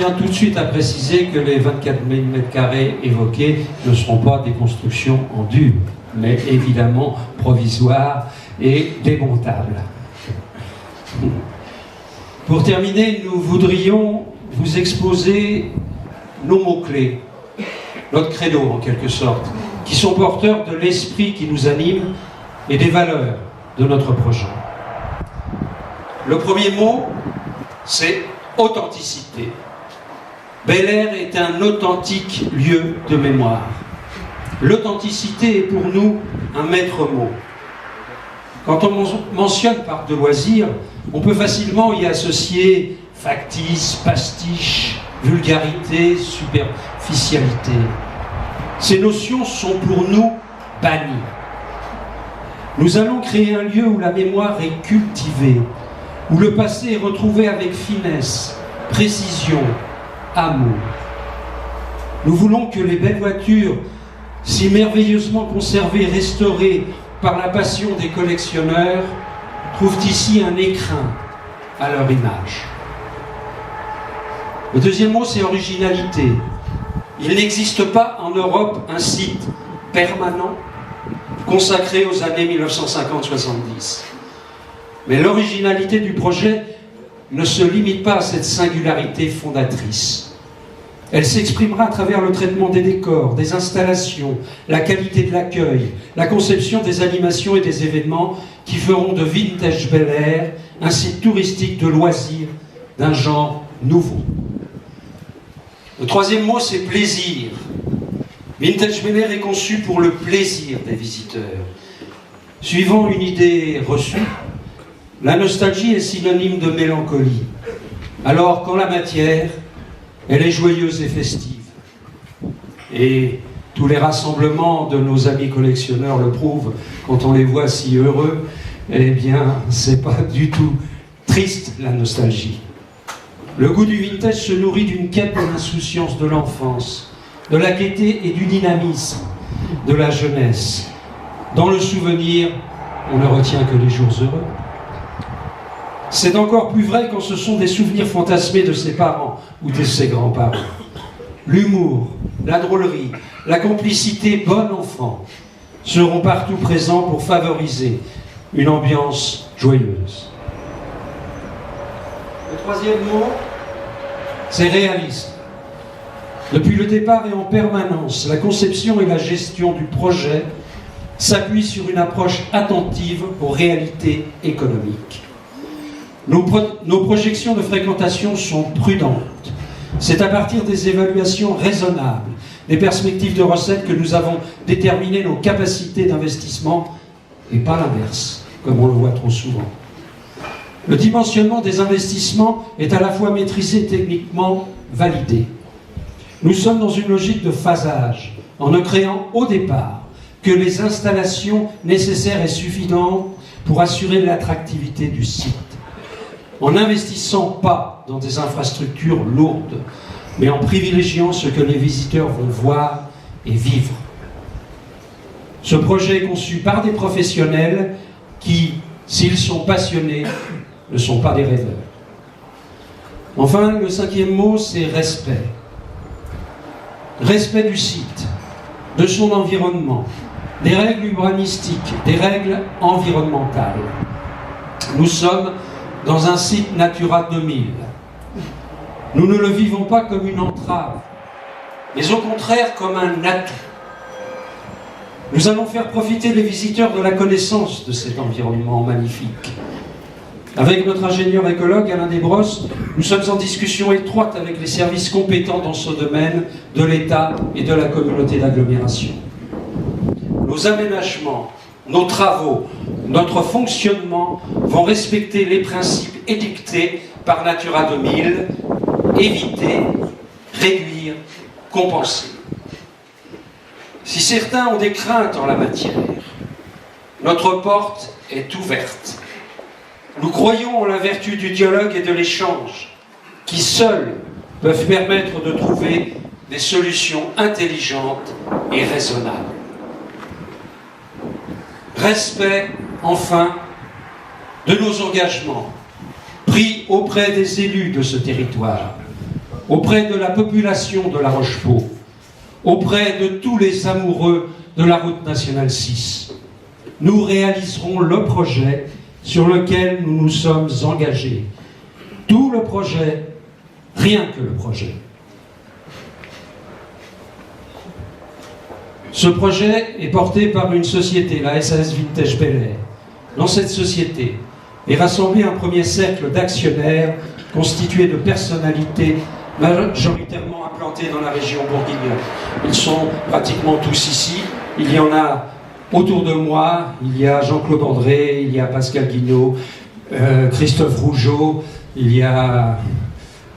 tiens tout de suite à préciser que les 24 000 m² évoqués ne seront pas des constructions en dur, mais évidemment provisoires et démontables. Pour terminer, nous voudrions vous exposer nos mots-clés, notre credo en quelque sorte, qui sont porteurs de l'esprit qui nous anime et des valeurs de notre projet. Le premier mot, c'est authenticité. Bel Air est un authentique lieu de mémoire. L'authenticité est pour nous un maître mot. Quand on mentionne parc de loisirs, on peut facilement y associer factice, pastiche, vulgarité, superficialité. Ces notions sont pour nous bannies. Nous allons créer un lieu où la mémoire est cultivée, où le passé est retrouvé avec finesse, précision, amour. Nous voulons que les belles voitures, si merveilleusement conservées, restaurées par la passion des collectionneurs, trouvent ici un écrin à leur image. Le deuxième mot, c'est originalité. Il n'existe pas en Europe un site permanent consacré aux années 1950-70. Mais l'originalité du projet ne se limite pas à cette singularité fondatrice. Elle s'exprimera à travers le traitement des décors, des installations, la qualité de l'accueil, la conception des animations et des événements qui feront de Vintage Bel Air un site touristique de loisirs d'un genre nouveau. Le troisième mot, c'est plaisir. Vintage Bel Air est conçu pour le plaisir des visiteurs. Suivant une idée reçue, la nostalgie est synonyme de mélancolie. Alors qu'en la matière, elle est joyeuse et festive. Et tous les rassemblements de nos amis collectionneurs le prouvent, quand on les voit si heureux, eh bien, c'est pas du tout triste, la nostalgie. Le goût du vintage se nourrit d'une quête de l'insouciance de l'enfance, de la gaieté et du dynamisme de la jeunesse. Dans le souvenir, on ne retient que les jours heureux. C'est encore plus vrai quand ce sont des souvenirs fantasmés de ses parents ou de ses grands-parents. L'humour, la drôlerie, la complicité bon enfant seront partout présents pour favoriser une ambiance joyeuse. Le troisième mot, c'est réalisme. Depuis le départ et en permanence, la conception et la gestion du projet s'appuient sur une approche attentive aux réalités économiques. Nos projections de fréquentation sont prudentes. C'est à partir des évaluations raisonnables, des perspectives de recettes que nous avons déterminé nos capacités d'investissement et pas l'inverse, comme on le voit trop souvent. Le dimensionnement des investissements est à la fois maîtrisé et techniquement validé. Nous sommes dans une logique de phasage, en ne créant au départ que les installations nécessaires et suffisantes pour assurer l'attractivité du site. En n'investissant pas dans des infrastructures lourdes, mais en privilégiant ce que les visiteurs vont voir et vivre. Ce projet est conçu par des professionnels qui, s'ils sont passionnés, ne sont pas des rêveurs. Enfin, le cinquième mot, c'est respect. Respect du site, de son environnement, des règles urbanistiques, des règles environnementales. Nous sommes dans un site Natura 2000. Nous ne le vivons pas comme une entrave, mais au contraire comme un atout. Nous allons faire profiter les visiteurs de la connaissance de cet environnement magnifique. Avec notre ingénieur écologue Alain Desbrosses, nous sommes en discussion étroite avec les services compétents dans ce domaine de l'État et de la communauté d'agglomération. Nos aménagements, nos travaux, notre fonctionnement vont respecter les principes édictés par Natura 2000, éviter, réduire, compenser. Si certains ont des craintes en la matière, notre porte est ouverte. Nous croyons en la vertu du dialogue et de l'échange, qui seuls peuvent permettre de trouver des solutions intelligentes et raisonnables. Respect, enfin, de nos engagements pris auprès des élus de ce territoire. auprès de la population de La Rochefoucauld, auprès de tous les amoureux de la route nationale 6. Nous réaliserons le projet sur lequel nous nous sommes engagés. Tout le projet, rien que le projet. Ce projet est porté par une société, la SAS Vintage Bel Air. Dans cette société est rassemblé un premier cercle d'actionnaires constitué de personnalités majoritairement implantées dans la région bourguignonne. Ils sont pratiquement tous ici. Il y en a autour de moi. Il y a Jean-Claude André, il y a Pascal Guinaud, Christophe Rougeau, il y a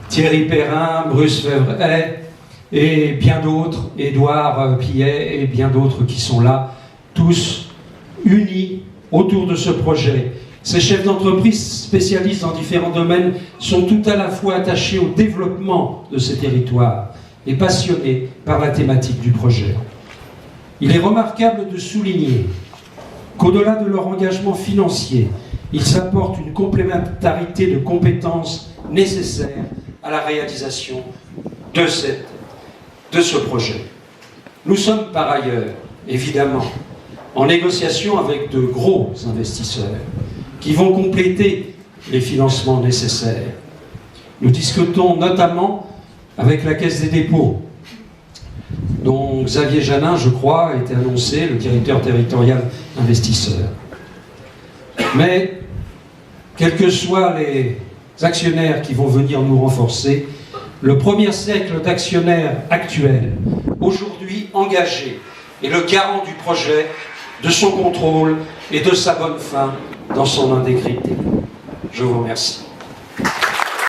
Thierry Perrin, Bruce Fevret, et bien d'autres, Édouard Pillet et bien d'autres qui sont là, tous unis autour de ce projet. Ces chefs d'entreprise spécialistes dans différents domaines sont tout à la fois attachés au développement de ces territoires et passionnés par la thématique du projet. Il est remarquable de souligner qu'au-delà de leur engagement financier, ils apportent une complémentarité de compétences nécessaires à la réalisation de ce projet. Nous sommes par ailleurs, évidemment, en négociation avec de gros investisseurs qui vont compléter les financements nécessaires. Nous discutons notamment avec la Caisse des dépôts, dont Xavier Janin, je crois, a été annoncé, le directeur territorial investisseur. Mais, quels que soient les actionnaires qui vont venir nous renforcer, le premier cercle d'actionnaires actuels, aujourd'hui engagés, est le garant du projet, de son contrôle et de sa bonne fin dans son intégrité. Je vous remercie.